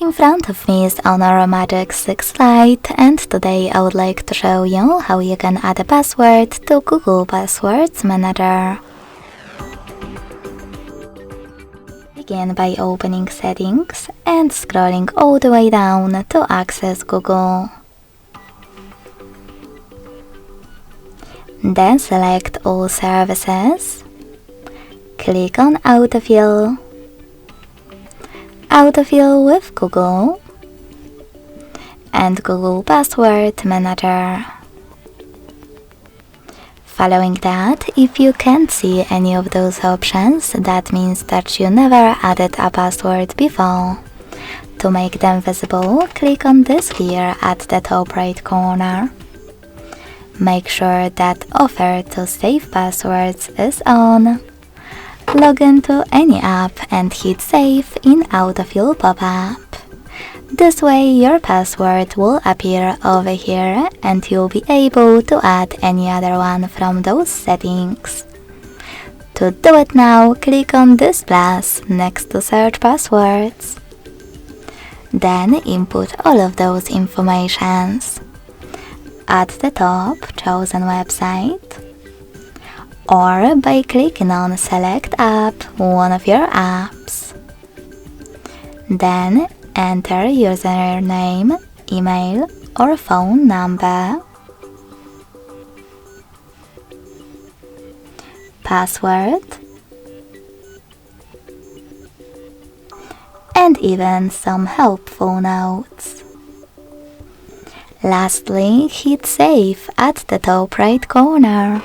In front of me is Honor Magic 6 Lite, and today I would like to show you how you can add a password to Google Passwords Manager. Begin by opening Settings and scrolling all the way down to access Google. Then select All Services, click on Autofill, Autofill with Google, and Google Password Manager. Following that, if you can't see any of those options, that means that you never added a password before. To make them visible, click on this here at the top right corner. Make sure that Offer to Save Passwords is on. Log into any app and hit Save in Autofill pop-up. This way your password will appear over here and you'll be able to add any other one from those settings. To do it now, click on this plus next to Search Passwords. Then input all of those informations. At the top, chosen website, or by clicking on Select App, one of your apps. Then enter username, email or phone number, password, and even some helpful notes. Lastly, hit Save at the top right corner.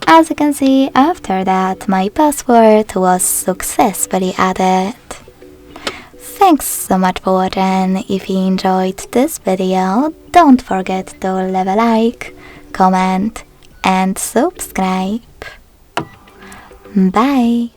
As you can see, after that my password was successfully added. Thanks so much for watching. If you enjoyed this video, don't forget to leave a like, comment and subscribe. Bye!